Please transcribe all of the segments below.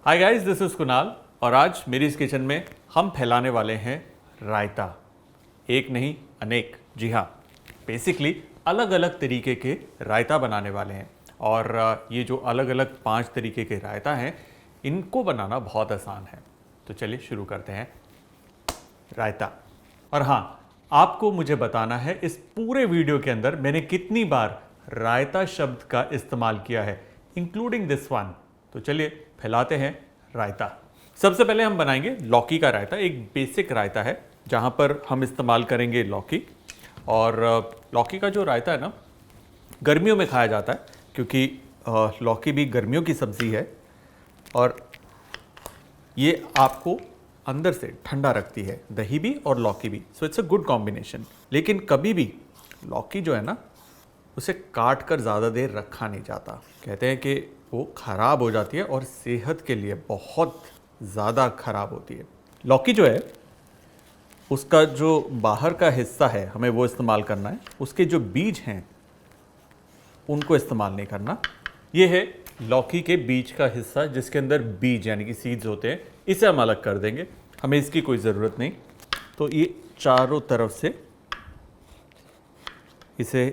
Hi guys, this is Kunal और आज मेरी इस किचन में हम फैलाने वाले हैं रायता। एक नहीं अनेक, जी हाँ, बेसिकली अलग अलग तरीके के रायता बनाने वाले हैं। और ये जो अलग अलग 5 तरीके के रायता हैं, इनको बनाना बहुत आसान है। तो चलिए शुरू करते हैं रायता। और हाँ, आपको मुझे बताना है इस पूरे वीडियो के अंदर मैंने कितनी बार रायता शब्द का इस्तेमाल किया है, इंक्लूडिंग दिस वन। तो चलिए फैलाते हैं रायता। सबसे पहले हम बनाएंगे लौकी का रायता। एक बेसिक रायता है जहाँ पर हम इस्तेमाल करेंगे लौकी। और लौकी का जो रायता है ना, गर्मियों में खाया जाता है क्योंकि लौकी भी गर्मियों की सब्ज़ी है और ये आपको अंदर से ठंडा रखती है, दही भी और लौकी भी। So it's a good combination. लेकिन कभी भी लौकी जो है ना, उसे काट कर ज़्यादा देर रखा नहीं जाता। कहते हैं कि वो ख़राब हो जाती है और सेहत के लिए बहुत ज़्यादा ख़राब होती है। लौकी जो है, उसका जो बाहर का हिस्सा है हमें वो इस्तेमाल करना है। उसके जो बीज हैं उनको इस्तेमाल नहीं करना। ये है लौकी के बीज का हिस्सा जिसके अंदर बीज यानी कि सीड्स होते हैं, इसे हम अलग कर देंगे। हमें इसकी कोई ज़रूरत नहीं। तो ये चारों तरफ से इसे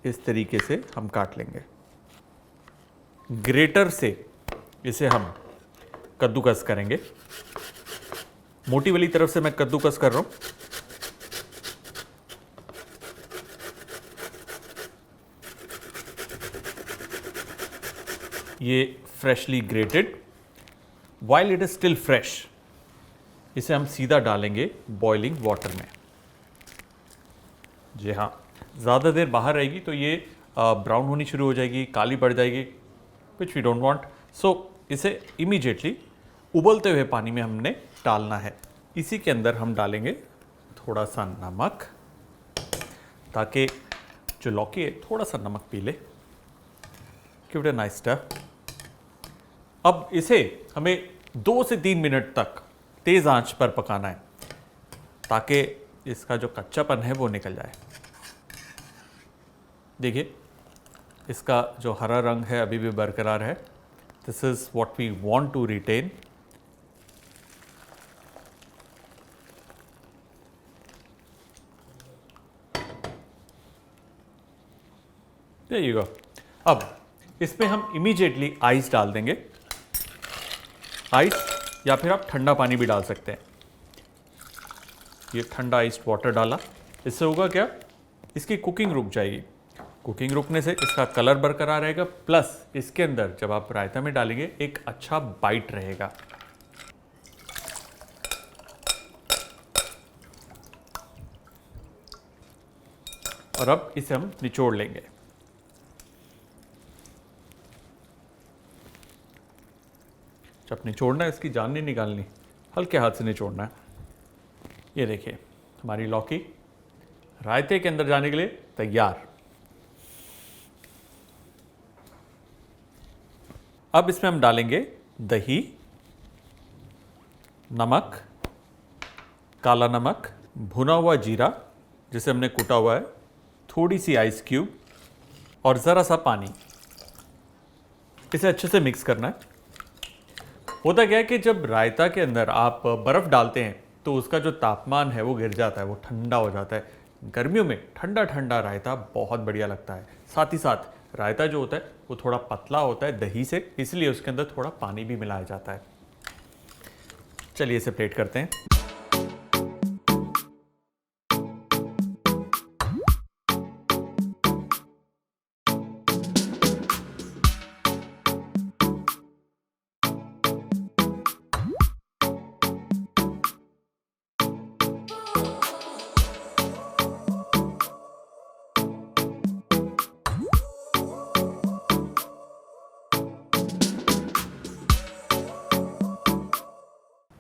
इस तरीके से हम काट लेंगे। ग्रेटर से इसे हम कद्दूकस करेंगे। मोटी वाली तरफ से मैं कद्दूकस कर रहा हूं। ये freshly grated, while it is still fresh, इसे हम सीधा डालेंगे बॉइलिंग वाटर में। जी हाँ, ज़्यादा देर बाहर रहेगी तो ये ब्राउन होनी शुरू हो जाएगी, काली पड़ जाएगी, विच वी डोंट वांट। सो इसे इमीडिएटली उबलते हुए पानी में हमने डालना है। इसी के अंदर हम डालेंगे थोड़ा सा नमक, ताकि जो लौकी है थोड़ा सा नमक पी ले। Give it a nice stir. अब इसे हमें 2 से 3 मिनट तक तेज़ आंच पर पकाना है ताकि इसका जो कच्चापन है वो निकल जाए। देखिए, इसका जो हरा रंग है अभी भी बरकरार है। This is what we want to retain. There you go. अब इसमें हम इमीडिएटली आइस डाल देंगे। आइस या फिर आप ठंडा पानी भी डाल सकते हैं। ये ठंडा आइस वाटर डाला, इससे होगा क्या, इसकी कुकिंग रुक जाएगी। कुकिंग रुकने से इसका कलर बरकरार रहेगा, प्लस इसके अंदर जब आप रायता में डालेंगे एक अच्छा बाइट रहेगा। और अब इसे हम निचोड़ लेंगे। जब निचोड़ना है, इसकी जान नहीं निकालनी, हल्के हाथ से निचोड़ना है। ये देखिए, हमारी लौकी रायते के अंदर जाने के लिए तैयार। अब इसमें हम डालेंगे दही, नमक, काला नमक, भुना हुआ जीरा जिसे हमने कूटा हुआ है, थोड़ी सी आइस क्यूब और ज़रा सा पानी। इसे अच्छे से मिक्स करना है। होता क्या है कि जब रायता के अंदर आप बर्फ़ डालते हैं तो उसका जो तापमान है वो गिर जाता है, वो ठंडा हो जाता है। गर्मियों में ठंडा ठंडा रायता बहुत बढ़िया लगता है। साथ ही साथ रायता जो होता है वो थोड़ा पतला होता है दही से, इसलिए उसके अंदर थोड़ा पानी भी मिलाया जाता है। चलिए इसे प्लेट करते हैं।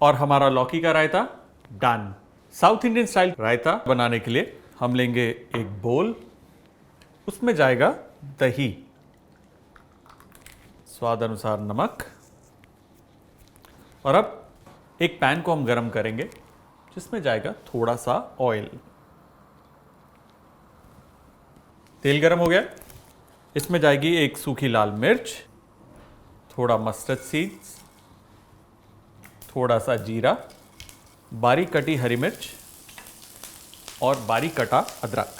और हमारा लौकी का रायता डन। साउथ इंडियन स्टाइल रायता बनाने के लिए हम लेंगे एक बोल, उसमें जाएगा दही, स्वाद अनुसार नमक, और अब एक पैन को हम गरम करेंगे जिसमें जाएगा थोड़ा सा ऑयल। तेल गरम हो गया, इसमें जाएगी एक सूखी लाल मिर्च, थोड़ा मस्टर्ड सीड्स, थोड़ा सा जीरा, बारीक कटी हरी मिर्च और बारीक कटा अदरक।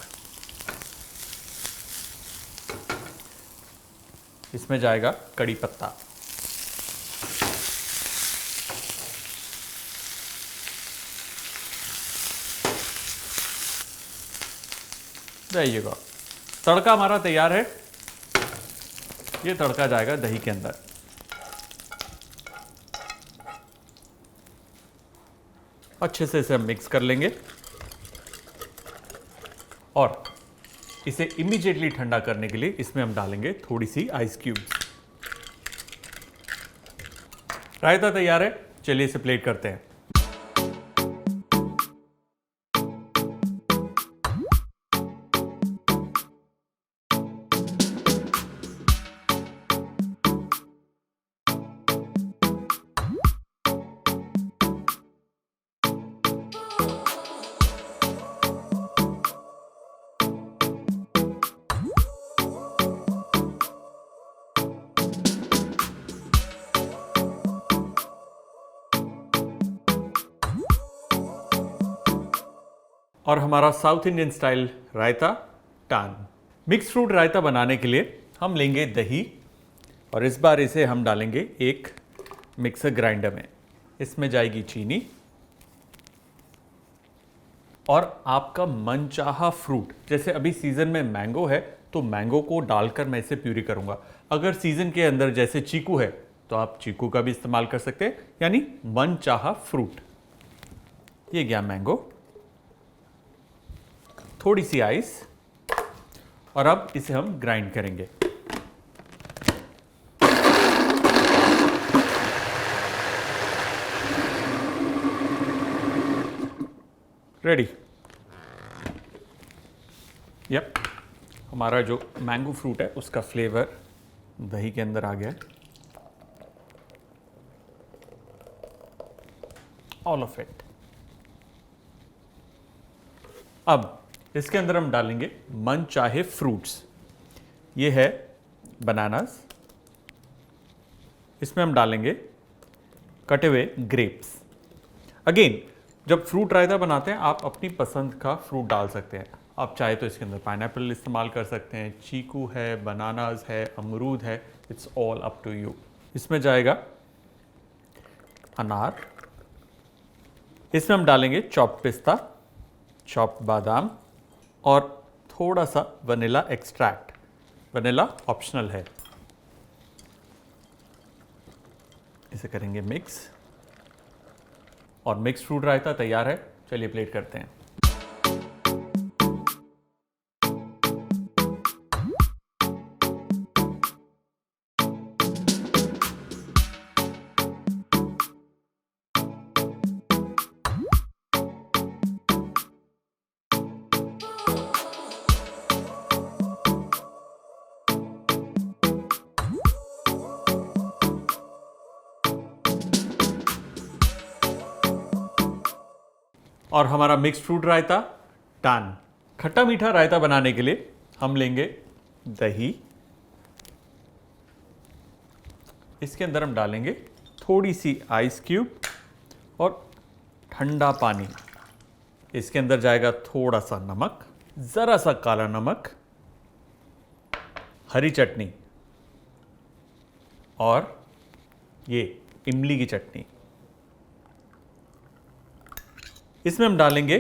इसमें जाएगा कड़ी पत्ता। जाइएगा, तड़का हमारा तैयार है। ये तड़का जाएगा दही के अंदर। अच्छे से इसे हम मिक्स कर लेंगे और इसे इमीडिएटली ठंडा करने के लिए इसमें हम डालेंगे थोड़ी सी आइस क्यूब्स। रायता तैयार है, चलिए इसे प्लेट करते हैं। और हमारा साउथ इंडियन स्टाइल रायता टान। मिक्स फ्रूट रायता बनाने के लिए हम लेंगे दही और इस बार इसे हम डालेंगे एक मिक्सर ग्राइंडर में। इसमें जाएगी चीनी और आपका मनचाहा फ्रूट। जैसे अभी सीजन में मैंगो है तो मैंगो को डालकर मैं इसे प्यूरी करूंगा। अगर सीजन के अंदर जैसे चीकू है तो आप चीकू का भी इस्तेमाल कर सकते हैं, यानी मनचाहा फ्रूट। ये गया मैंगो, थोड़ी सी आइस और अब इसे हम ग्राइंड करेंगे। रेडी। यप, हमारा जो मैंगो फ्रूट है उसका फ्लेवर दही के अंदर आ गया। All of it. अब इसके अंदर हम डालेंगे मन चाहे फ्रूट्स। ये है बनानास, इसमें हम डालेंगे कटे हुए ग्रेप्स। अगेन, जब फ्रूट रायता बनाते हैं आप अपनी पसंद का फ्रूट डाल सकते हैं। आप चाहे तो इसके अंदर पाइनएप्पल इस्तेमाल कर सकते हैं, चीकू है, बनानास है, अमरूद है, it's all up to you. इसमें जाएगा अनार, इसमें हम डालेंगे चॉप पिस्ता, चॉप बादाम और थोड़ा सा वनीला एक्सट्रैक्ट। वनीला ऑप्शनल है। इसे करेंगे मिक्स और मिक्स फ्रूट रायता तैयार है। चलिए प्लेट करते हैं। और हमारा मिक्स फ्रूट रायता डन। खट्टा मीठा रायता बनाने के लिए हम लेंगे दही, इसके अंदर हम डालेंगे थोड़ी सी आइस क्यूब और ठंडा पानी। इसके अंदर जाएगा थोड़ा सा नमक, ज़रा सा काला नमक, हरी चटनी और ये इमली की चटनी। इसमें हम डालेंगे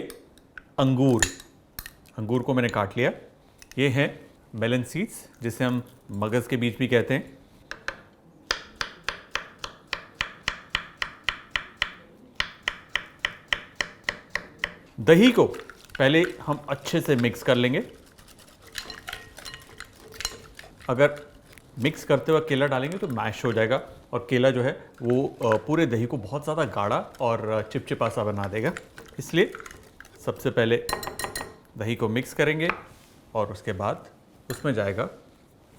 अंगूर। अंगूर को मैंने काट लिया। ये है मेलन सीड्स, जिसे हम मगज के बीज भी कहते हैं। दही को पहले हम अच्छे से मिक्स कर लेंगे। अगर मिक्स करते वक्त केला डालेंगे तो मैश हो जाएगा और केला जो है वो पूरे दही को बहुत ज़्यादा गाढ़ा और चिपचिपा सा बना देगा। इसलिए सबसे पहले दही को मिक्स करेंगे और उसके बाद उसमें जाएगा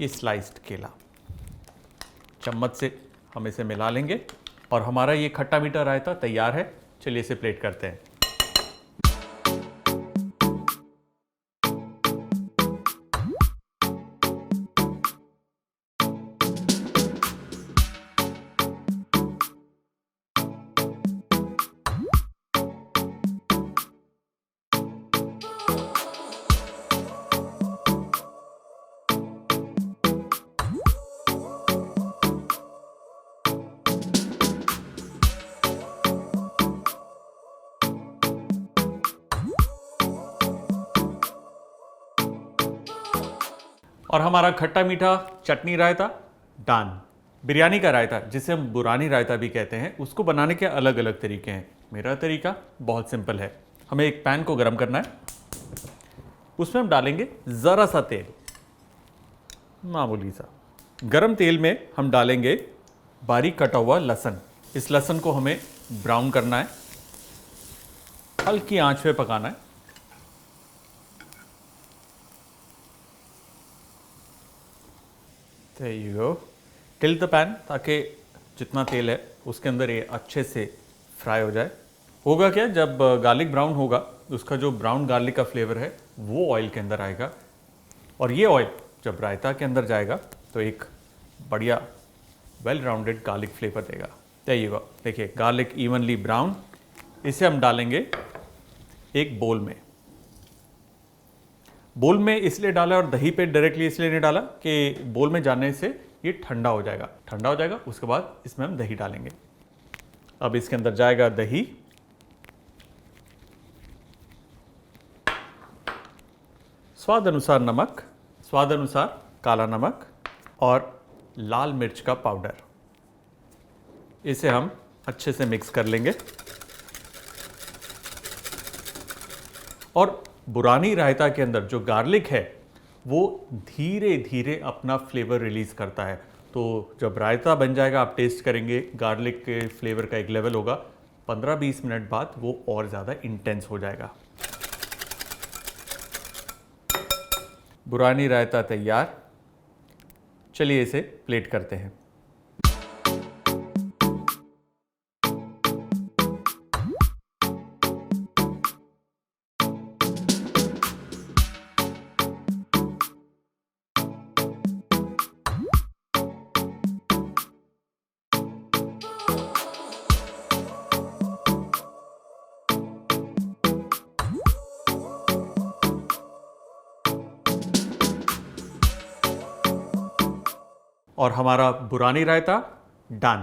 ये स्लाइस्ड केला। चम्मच से हम इसे मिला लेंगे और हमारा ये खट्टा मीठा रायता तैयार है। चलिए इसे प्लेट करते हैं। और हमारा खट्टा मीठा चटनी रायता डन। बिरयानी का रायता, जिसे हम बुरानी रायता भी कहते हैं, उसको बनाने के अलग अलग तरीके हैं। मेरा तरीका बहुत सिंपल है। हमें एक पैन को गर्म करना है, उसमें हम डालेंगे ज़रा सा तेल, मामूली सा। गरम तेल में हम डालेंगे बारीक कटा हुआ लहसुन। इस लहसुन को हमें ब्राउन करना है, हल्की आंच पे पकाना है। There you go. Tilt the pan, ताकि जितना तेल है उसके अंदर ये अच्छे से फ्राई हो जाए। होगा क्या, जब गार्लिक ब्राउन होगा, उसका जो ब्राउन गार्लिक का फ्लेवर है वो ऑयल के अंदर आएगा, और ये ऑयल जब रायता के अंदर जाएगा तो एक बढ़िया वेल राउंडेड गार्लिक फ्लेवर देगा। देखिएगा, देखिए गार्लिक इवनली ब्राउन। इसे हम डालेंगे एक बोल में इसलिए डाला और दही पे डायरेक्टली इसलिए नहीं डाला कि बोल में जाने से ये ठंडा हो जाएगा। उसके बाद इसमें हम दही डालेंगे। अब इसके अंदर जाएगा दही, स्वाद अनुसार नमक, स्वाद अनुसार काला नमक और लाल मिर्च का पाउडर। इसे हम अच्छे से मिक्स कर लेंगे। और बुरानी रायता के अंदर जो गार्लिक है वो धीरे धीरे अपना फ्लेवर रिलीज करता है। तो जब रायता बन जाएगा, आप टेस्ट करेंगे, गार्लिक के फ्लेवर का एक लेवल होगा। 15-20 मिनट बाद वो और ज़्यादा इंटेंस हो जाएगा। बुरानी रायता तैयार। चलिए इसे प्लेट करते हैं। और हमारा बुरानी रायता डन।